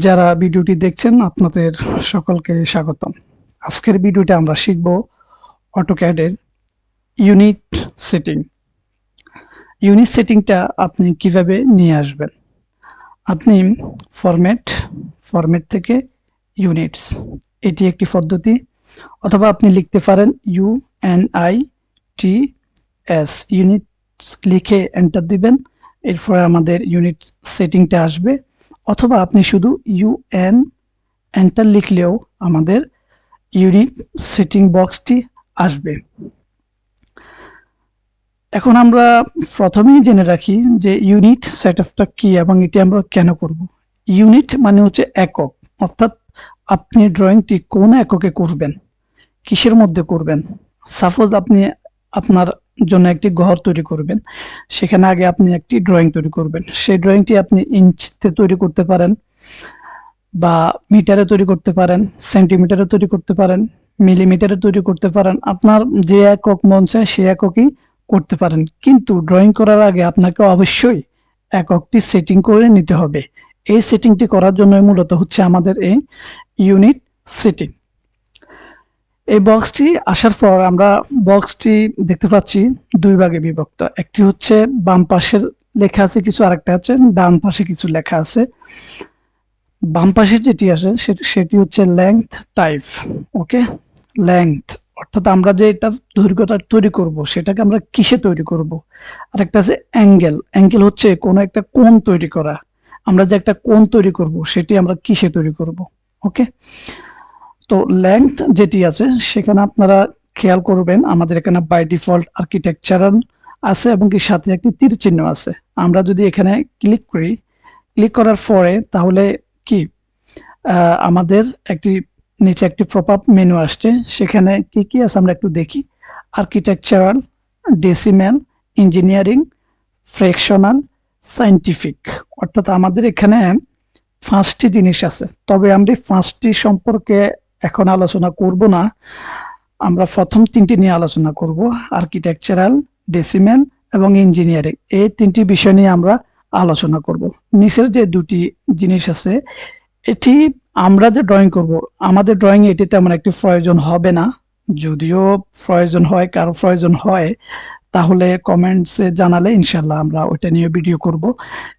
যারা ভিডিওটি দেখছেন আপনাদের সকলকে স্বাগতম। আজকের ভিডিওতে আমরা শিখব অটোক্যাডের ইউনিট সেটিং। ইউনিট সেটিংটা আপনি কিভাবে নিয়ে আসবেন। আপনি ফরম্যাট থেকে ইউনিটস, এটি একটি পদ্ধতি, অথবা আপনি লিখতে পারেন UNITS ইউনিটস লিখে এন্টার দিবেন। এরপরে আমাদের ইউনিট সেটিংটা আসবে, অথবা আপনি শুধু UN এন্টার লিখলেও আমাদের ইউনিট সেটিং বক্সটি আসবে। এখন আমরা প্রথমেই জেনে রাখি যে ইউনিট সেটআপটা কি এবং এটি আমরা কেন করব। ইউনিট মানে হচ্ছে একক, অর্থাৎ আপনি ড্রয়িংটি কোন এককে করবেন, কিসের মধ্যে করবেন। সাপোজ আপনি আপনার জন্য একটি ঘর তৈরি করবেন, সেখানে আগে আপনি একটি ড্রয়িং তৈরি করবেন। সেই ড্রয়িংটি আপনি ইঞ্চিতে তৈরি করতে পারেন, বা মিটারে তৈরি করতে পারেন, সেন্টিমিটারে তৈরি করতে পারেন, মিলিমিটারে তৈরি করতে পারেন। আপনার যে একক মন চায় সে এককই করতে পারেন, কিন্তু ড্রয়িং করার আগে আপনাকে অবশ্যই এককটি সেটিং করে নিতে হবে। এই সেটিংটি করার জন্য মূলত হচ্ছে আমাদের এই ইউনিট সেটিং। এই বক্সটি আসার পর আমরা বক্সটি দেখতে পাচ্ছি দুই ভাগে বিভক্ত। একটি হচ্ছে বাম পাশের লেখা আছে কিছু, আরেকটা হচ্ছে ডান পাশে কিছু লেখা আছে। বাম পাশে যেটি আছে সেটি হচ্ছে লেংথ টাইপ। ওকে, লেংথ অর্থাৎ আমরা যে এটা দৈর্ঘ্যটা তৈরি করব সেটাকে আমরা কিসে তৈরি করব। আরেকটা আছে অ্যাঙ্গেল। অ্যাঙ্গেল হচ্ছে কোনো একটা কোণ তৈরি করা। আমরা যে একটা কোণ তৈরি করব সেটি আমরা কিসে তৈরি করব। ওকে, তো লেংথ যেটি আছে সেখানে আপনারা খেয়াল করবেন আমাদের এখানে বাই ডিফল্ট আর্কিটেকচারাল আছে এবং কি সাথে একটি তীর চিহ্ন আছে। আমরা যদি এখানে ক্লিক করি, ক্লিক করার পরে তাহলে কি আমাদের একটি নিচে একটি পপআপ মেনু আসছে। সেখানে কি কি আছে আমরা একটু দেখি। Architectural, decimal, engineering, fractional, scientific. অর্থাৎ আমাদের এখানে 5টি জিনিস আছে, তবে আমরা 5টি সম্পর্কে এখন আলোচনা করব না। আমরা প্রথম 3টি নিয়ে আলোচনা করব, আর্কিটেকচারাল, ডেসিমেল এবং ইঞ্জিনিয়ারিং। এই 3টি বিষয় নিয়ে আমরা আলোচনা করব। নিচের যে দুটি জিনিস আছে, এটি আমরা যে ড্রয়িং করব, আমাদের ড্রয়িং এটি তেমন একটি প্রয়োজন হবে না। যদিও প্রয়োজন হয়, কারো প্রয়োজন হয়, তাহলে কমেন্টসে জানালে ইনশাল্লাহ আমরা ওইটা নিয়ে ভিডিও করব।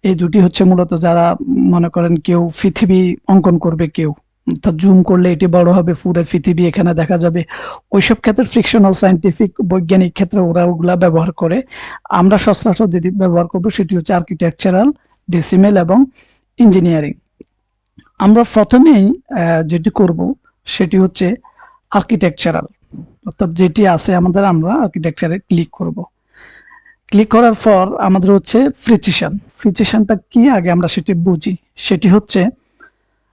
এই দুটি হচ্ছে মূলত যারা মনে করেন কেউ পৃথিবী অঙ্কন করবে, কেউ অর্থাৎ জুম করলে এটি বড় হবে, পুরো পৃথিবী এখানে দেখা যাবে, ওইসব ক্ষেত্রে ফ্রিকশনাল, সায়েন্টিফিক, বৈজ্ঞানিক ক্ষেত্রে ওরা ওগুলা ব্যবহার করে। আমরা সচরাচর যেটি ব্যবহার করব সেটি হচ্ছে আর্কিটেকচারাল, ডেসিমেল এবং ইঞ্জিনিয়ারিং। আমরা প্রথমেই যেটি করব সেটি হচ্ছে আর্কিটেকচারাল, অর্থাৎ যেটি আছে আমাদের, আমরা আর্কিটেকচারে ক্লিক করব। ক্লিক করার পর আমাদের হচ্ছে প্রিসিশন। প্রিসিশনটা কি আগে আমরা সেটি বুঝি। সেটি হচ্ছে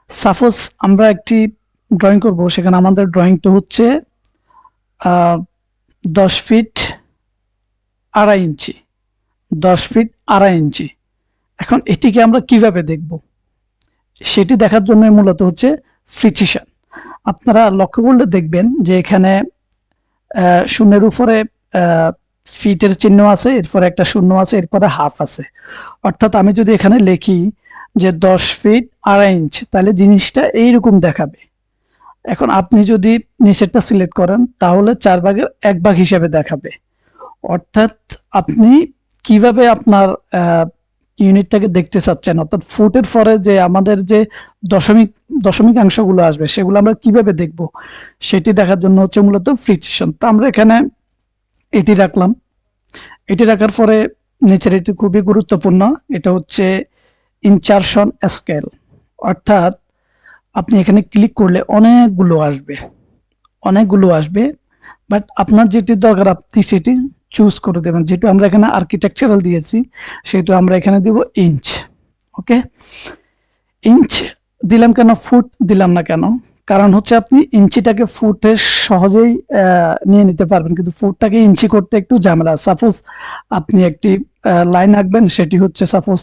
সাপোজ আমরা একটি ড্রয়িং করব, সেখানে আমাদের ড্রয়িংটা হচ্ছে 10 ফিট 2.5 ইঞ্চি, 10 ফিট 2.5 ইঞ্চি। এখন এটিকে আমরা কিভাবে দেখব সেটি দেখার জন্য মূলত হচ্ছে প্রিসিশন। আপনারা লক্ষ্য করলে দেখবেন যে এখানে শূন্যের উপরে ফিটের চিহ্ন আছে, এরপরে একটা শূন্য আছে, এরপরে হাফ আছে। অর্থাৎ আমি যদি এখানে লিখি যে 10 ফিট 2.5 ইঞ্চ, তাহলে জিনিসটা এইরকম দেখাবে। এখন আপনি যদি নিচেরটা সিলেক্ট করেন তাহলে 4 ভাগের 1 ভাগ হিসাবে দেখাবে। অর্থাৎ আপনি কিভাবে আপনার ইউনিটটাকে দেখতে চাচ্ছেন, অর্থাৎ ফুটের পরে যে আমাদের যে দশমিকাংশগুলো আসবে সেগুলো আমরা কিভাবে দেখব সেটি দেখার জন্য হচ্ছে মূলত প্রিসিশন। তো আমরা এখানে এটি রাখলাম। এটি রাখার পরে নিচের এটি খুবই গুরুত্বপূর্ণ, এটা হচ্ছে ইনসারশন স্কেল। অর্থাৎ আপনি এখানে ক্লিক করলে অনেকগুলো আসবে, বাট আপনার যেটি দরকার আপনি সেটি চুজ করে দেবেন। যেহেতু আমরা এখানে আর্কিটেকচারাল দিয়েছি সেহেতু আমরা এখানে দিব ইঞ্চ। ওকে, ইঞ্চ দিলাম কেন, ফুট দিলাম না কেন? কারণ হচ্ছে আপনি ইঞ্চিটাকে ফুটে সহজেই নিয়ে নিতে পারবেন, কিন্তু ফুটটাকে ইঞ্চি করতে একটু ঝামেলা। সাপোজ আপনি একটি লাইন আঁকবেন, সেটি হচ্ছে সাপোজ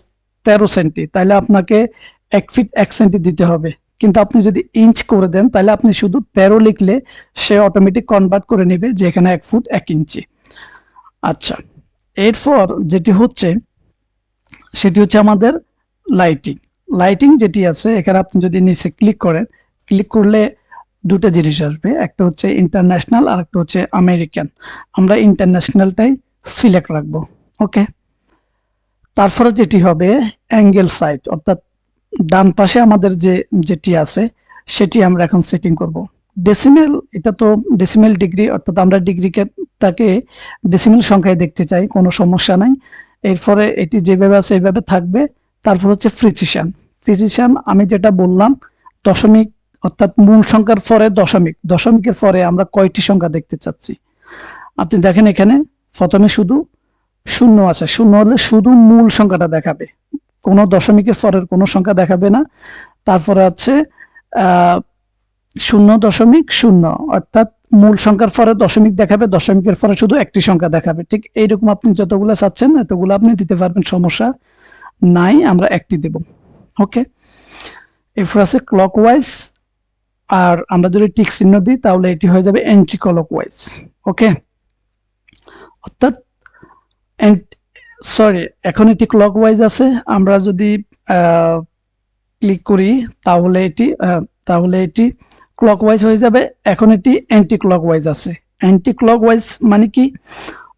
13 সেন্টি, তাহলে আপনাকে 1 ফিট 1 সেন্টি দিতে হবে। কিন্তু আপনি যদি ইঞ্চ করে দেন তাহলে আপনি শুধু 13 লিখলে সে অটোমেটিক কনভার্ট করে নেবে যে এখানে 1 ফুট 1 ইঞ্চি। আচ্ছা, এরপর যেটি হচ্ছে সেটি হচ্ছে আমাদের লাইটিং। লাইটিং যেটি আছে এখানে আপনি যদি নিচে ক্লিক করেন, ক্লিক করলে দুটো জিনিস আসবে, একটা হচ্ছে ইন্টারন্যাশনাল আর একটা হচ্ছে আমেরিকান। আমরা ইন্টারন্যাশনালটাই সিলেক্ট রাখবো। ওকে, তারপরে যেটি হবে অ্যাঙ্গেল সাইড, অর্থাৎ ডান পাশে আমাদের যেটি আছে সেটি আমরা এখন সেটিং করব। ডেসিমেল, এটা তো ডেসিমেল ডিগ্রি, অর্থাৎ আমরা ডিগ্রিকে তাকে ডেসিমেল সংখ্যায় দেখতে চাই, কোনো সমস্যা নাই। এরপরে এটি যেভাবে আছে এইভাবে থাকবে। তারপর হচ্ছে প্রিসিশন। প্রিসিশন আমি যেটা বললাম, দশমিক, অর্থাৎ মূল সংখ্যার পরে দশমিক, দশমিকের পরে আমরা কয়টি সংখ্যা দেখতে চাচ্ছি। আপনি দেখেন এখানে প্রথমে শুধু শূন্য আছে, শূন্য হলে শুধু মূল সংখ্যাটা দেখাবে, কোনো দশমিকের পরের কোনো সংখ্যা দেখাবে না। তারপরে আছে 0.0, অর্থাৎ মূল সংখ্যার পরে দশমিক দেখাবে, দশমিকের পরে শুধু একটি সংখ্যা দেখাবে। ঠিক এইরকম আপনি যতগুলো চাচ্ছেন এতগুলো আপনি দিতে পারবেন, সমস্যা নাই, আমরা একটি দেব। ওকে, এরপর আছে ক্লকওয়াইজ, আর আমরা যদি টিক চিহ্ন দিই তাহলে এটি হয়ে যাবে এন্টি ক্লকওয়াইজ। ওকে, অর্থাৎ সরি, এখন এটি ক্লকওয়াইজ আছে, আমরা যদি ক্লিক করি তাহলে এটি ক্লকওয়াইজ হয়ে যাবে। এখন এটি অ্যান্টি ক্লকওয়াইজ আছে। অ্যান্টি ক্লকওয়াইজ মানে কি,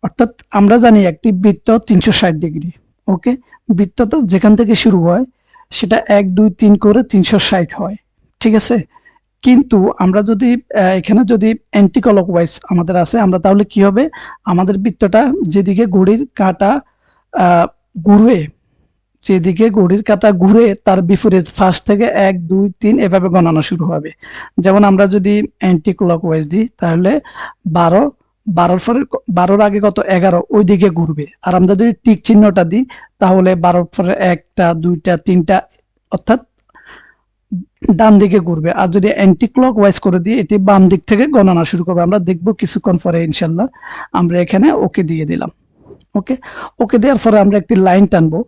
অর্থাৎ আমরা জানি একটি বৃত্ত 360 ডিগ্রি। ওকে, বৃত্তটা যেখান থেকে শুরু হয় সেটা 1 2 3 করে 360 হয়, ঠিক আছে। কিন্তু আমরা যদি এখানে যদি অ্যান্টি ক্লকওয়াইজ আমাদের আছে, আমরা তাহলে কি হবে, আমাদের বৃত্তটা যেদিকে ঘড়ির কাঁটা ঘুরবে, যেদিকে ঘড়ির কাঁটা ঘুরে তার বিপরীত ফার্স্ট থেকে 1 2 3 এভাবে গণনা শুরু হবে। যেমন আমরা যদি অ্যান্টি ক্লকওয়াইজ দিই তাহলে 12, 12 পরে 12 আগে কত 11 ওই দিকে ঘুরবে। আর আমরা যদি টিক চিহ্নটা দিই তাহলে 12 পরে 1টা 2টা 3টা, অর্থাৎ ডান দিকে ঘুরবে। আর যদি অ্যান্টি ক্লকওয়াইজ করে দিই এটি বাম দিক থেকে গণনা শুরু করবে। আমরা দেখব কিছুক্ষণ পরে ইনশাল্লাহ। আমরা এখানে ওকে দিয়ে দিলাম। ওকে, ওকে দেওয়ার পরে আমরা একটি লাইন টানবো।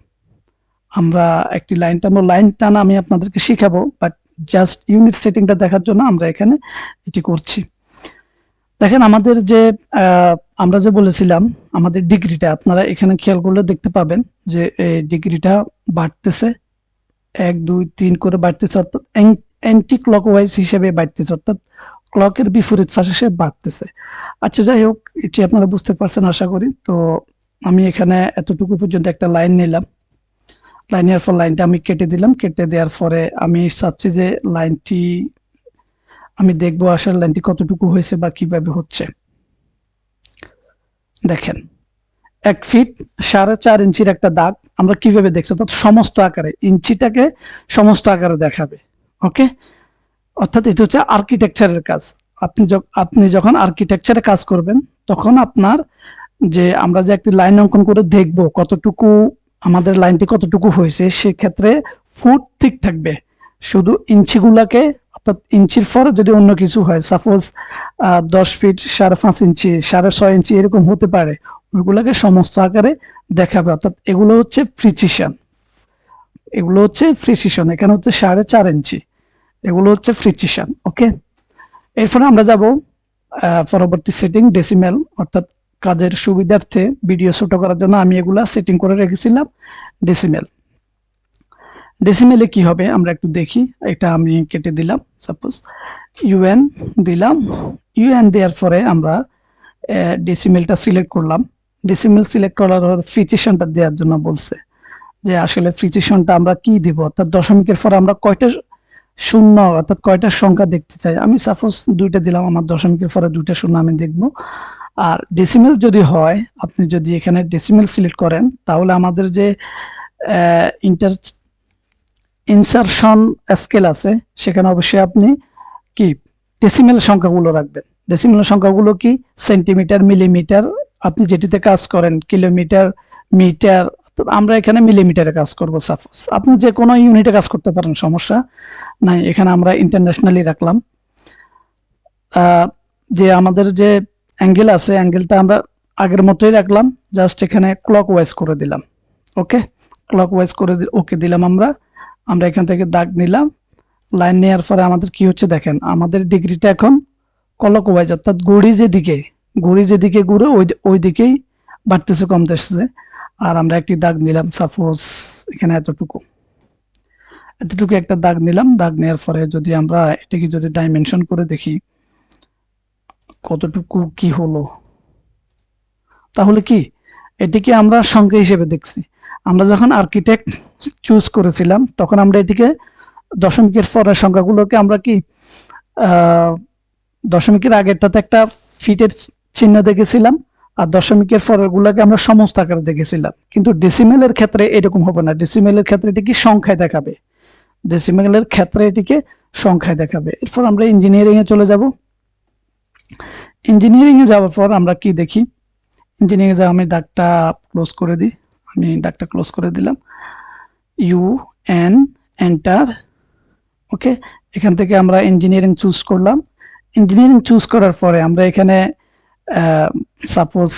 লাইন টানা আমি আপনাদেরকে শিখাবো, বাট জাস্ট ইউনিট সেটিংটা দেখার জন্য আমরা এখানে এটি করছি। দেখেন আমাদের যে আমরা যে বলেছিলাম আমাদের ডিগ্রিটা, আপনারা এখানে খেয়াল করলে দেখতে পাবেন যে ডিগ্রিটা বাড়তেছে, 1 2 3 করে বাড়তেছে, অর্থাৎ অ্যান্টি ক্লকওয়াইজ হিসেবে বাড়তেছে, অর্থাৎ ক্লকের বিপরীত পাশে সে বাড়তেছে। আচ্ছা, যাই হোক, এটি আপনারা বুঝতে পারছেন আশা করি। তো আমি এখানে এতটুকু পর্যন্ত একটা লাইন নিলাম, লাইনের পর লাইনটা আমি কেটে দিলাম। কেটে দেওয়ার পরে আমি চাচ্ছি যে লাইনটি আমি দেখবো আসলে লাইনটি কতটুকু হয়েছে বা কিভাবে হচ্ছে। দেখেন 1 ফিট 4.5 ইঞ্চির একটা দাগ আমরা কিভাবে দেখছি, অর্থাৎ সমস্ত আকারে, ইঞ্চিটাকে সমস্ত আকারে দেখাবে। ওকে, অর্থাৎ এটা হচ্ছে আর্কিটেকচারের কাজ। আপনি যখন আর্কিটেকচারে কাজ করবেন তখন আপনার যে আমরা যে একটি লাইন অঙ্কন করে দেখব কতটুকু আমাদের লাইনটি কতটুকু হয়েছে, সেক্ষেত্রে ফুট ঠিক থাকবে, শুধু ইঞ্চিগুলাকে, অর্থাৎ ইঞ্চির পরে যদি অন্য কিছু হয়, সাপোজ 10 ফিট 5.5 ইঞ্চি 6.5 ইঞ্চি এরকম হতে পারে, ওইগুলোকে সমস্ত আকারে দেখাবে। অর্থাৎ এগুলো হচ্ছে প্রিসিশন, এখানে হচ্ছে 4.5 ইঞ্চি, এগুলো হচ্ছে প্রিসিশন। ওকে, এরপরে আমরা যাব পরবর্তী সেটিং, ডেসিমেল, অর্থাৎ কাজের সুবিধার্থে ভিডিও ছোট করার জন্য আমি এগুলা সেটিং করে রেখেছিলাম। ডেসিমেলে কি হবে আমরা একটু দেখি। এটা আমি কেটে দিলাম, সাপোজ ইউএন দিলাম। ইউএন দেওয়ার পরে আমরা ডেসিমেলটা সিলেক্ট করলাম। ডেসিমেল সিলেক্ট করার পর প্রিসিশনটা দেওয়ার জন্য বলছে যে আসলে প্রিসিশনটা আমরা কি দিব, অর্থাৎ দশমিকের পরে আমরা কয়টা শূন্য, অর্থাৎ কয়টা সংখ্যা দেখতে চাই। আমি সাপোজ 2টা দিলাম, আমার দশমিকের পরে 2টা শূন্য আমি দেখব। আর ডেসিমেল যদি হয়, আপনি যদি এখানে ডেসিমেল সিলেক্ট করেন তাহলে আমাদের যে ইনসারশন স্কেল আছে সেখানে অবশ্যই আপনি কি ডেসিমেল সংখ্যাগুলো রাখবেন। ডেসিমেল সংখ্যাগুলো কি সেন্টিমিটার, মিলিমিটার, আপনি যেটিতে কাজ করেন কিলোমিটার, মিটার, তো আমরা এখানে মিলিমিটারে কাজ করব। সাপোজ আপনি যে কোনো ইউনিটে কাজ করতে পারেন, সমস্যা নাই। এখানে আমরা ইন্টারন্যাশনালি রাখলাম। যে আমাদের যে অ্যাঙ্গেল আছে, অ্যাঙ্গেলটা আমরা আগের মতোই রাখলাম, জাস্ট এখানে ক্লকওয়াইজ করে দিলাম। ওকে, ক্লকওয়াইজ করে ওকে দিলাম। আমরা এখান থেকে দাগ নিলাম। লাইন নেওয়ার পরে আমাদের কি হচ্ছে দেখেন, আমাদের ডিগ্রিটা এখন ক্লকওয়াইজ, অর্থাৎ ঘড়ি যেদিকে ঘুরে ওই দিকেই বাড়তেছে কমতেছে। আর আমরা একটি দাগ নিলাম, সাপোজ এখানে এতটুকু। এতটুকু একটা দাগ নিলাম। দাগ নেওয়ার পরে যদি আমরা এটাকে যদি ডাইমেনশন করে দেখি কতটুকু কি হলো, তাহলে কি এটিকে আমরা সংখ্যা হিসেবে দেখছি। আমরা যখন আর্কিটেক্ট চুজ করেছিলাম তখন আমরা এটিকে দশমিকের পরের সংখ্যাগুলোকে আমরা কি দশমিকের আগেরটাতে একটা ফিটের চিহ্ন দেখেছিলাম, আর দশমিকের পরের গুলোকে আমরা সমস্ত আকারে দেখেছিলাম। কিন্তু ডেসিমেলের ক্ষেত্রে এরকম হবে না। ডেসিমেলের ক্ষেত্রে এটিকে সংখ্যায় দেখাবে। ডেসিমেলের ক্ষেত্রে এটিকে সংখ্যায় দেখাবে। এরপর আমরা ইঞ্জিনিয়ারিং এ চলে যাব। ইঞ্জিনিয়ারিং এ যাওয়ার পর আমরা কি দেখি, ইঞ্জিনিয়ারিং এ আমি দাগটা ক্লোজ করে দিই। আমি দাগটা ক্লোজ করে দিলাম। U N enter. ওকে, এখান থেকে আমরা ইঞ্জিনিয়ারিং চুজ করলাম। ইঞ্জিনিয়ারিং চুজ করার পরে আমরা এখানে সাপোজ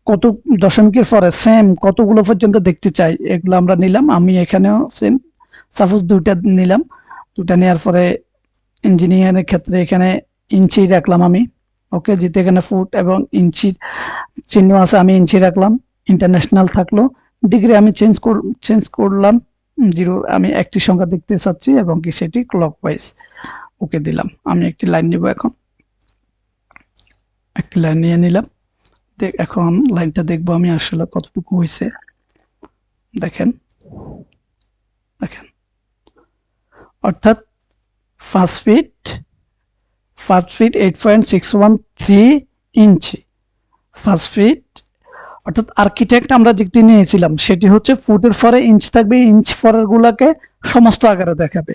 কত দশমিকের পরে সেম কতগুলো পর্যন্ত দেখতে চাই এগুলো আমরা নিলাম। আমি এখানেও সেম সাপোজ দুটা নিলাম। দুটা নেওয়ার পরে ইঞ্জিনিয়ারিংয়ের ক্ষেত্রে এখানে ইঞ্চি রাখলাম আমি। ওকে, যেহেতু এখানে ফুট এবং ইঞ্চির চিহ্ন আছে আমি ইঞ্চি রাখলাম। ইন্টারন্যাশনাল থাকলো। ডিগ্রি আমি চেঞ্জ করলাম 0। আমি একটি সংখ্যা দেখতে চাচ্ছি এবং কি সেটি ক্লকওয়াইজ। ওকে দিলাম। আমি একটি লাইন নিব। এখন একটি লাইন নিয়ে নিলাম। এখন লাইনটা দেখবো আমি আসলে কতটুকু হয়েছে। দেখেন দেখেন, অর্থাৎ 5 ফিট 8.613 ইঞ্চি। 5 ফিট অর্থাৎ আর্কিটেক্ট আমরা যেটি নিয়েছিলাম সেটি হচ্ছে ফুটের পরে ইঞ্চ থাকবে, ইঞ্চ পরের গুলাকে সমস্ত আকারে দেখাবে।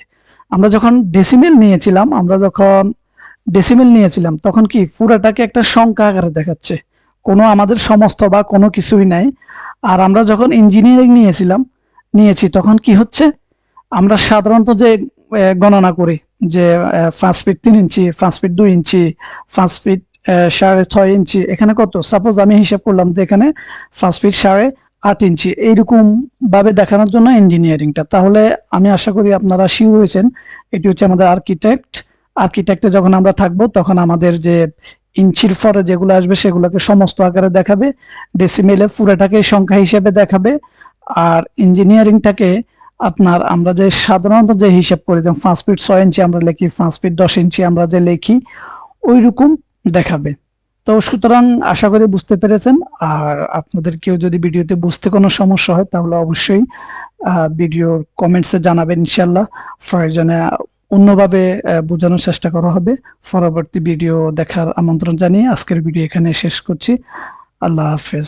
আমরা যখন ডেসিমেল নিয়েছিলাম তখন কি পুরাটাকে একটা সংখ্যা আকারে দেখাচ্ছে, কোনো আমাদের সমস্ত বা কোনো কিছুই নাই। আর আমরা যখন ইঞ্জিনিয়ারিং নিয়েছি তখন কি হচ্ছে, আমরা সাধারণত যে গণনা করি যে 5 ফিট 3 ইঞ্চি, 5 ফিট 2 ইঞ্চি, 5 ফিট 6.5 ইঞ্চি, এখানে কত সাপোজ আমি হিসাব করলাম যে এখানে 5 ফিট 8.5 ইঞ্চি, এইরকম ভাবে দেখানোর জন্য ইঞ্জিনিয়ারিংটা। তাহলে আমি আশা করি আপনারা শিওর হয়েছেন এটি হচ্ছে আমাদের আর্কিটেক্টে যখন আমরা থাকবো তখন আমাদের যে ইঞ্চির পরে যেগুলো আসবে সেগুলোকে সমস্ত আকারে দেখাবে, ডেসিমেলে পুরোটাকে সংখ্যা হিসেবে দেখাবে, আর ইঞ্জিনিয়ারিংটাকে আপনার আমরা যে সাধারণত যে হিসাব করি যেমন 5 ফিট 6 ইঞ্চি আমরা লিখি, 5 ফিট 10 ইঞ্চি আমরা যে লিখি ওই রকম দেখাবে। তো সুতরাং আশা করি বুঝতে পেরেছেন। আর আপনাদের কেউ যদি ভিডিওতে বুঝতে কোনো সমস্যা হয় তাহলে অবশ্যই ভিডিওর কমেন্টসে জানাবেন। ইনশাল্লাহ প্রয়োজনে অন্যভাবে বোঝানোর চেষ্টা করা হবে। পরবর্তী ভিডিও দেখার আমন্ত্রণ জানিয়ে আজকের ভিডিও এখানে শেষ করছি। আল্লাহ হাফেজ।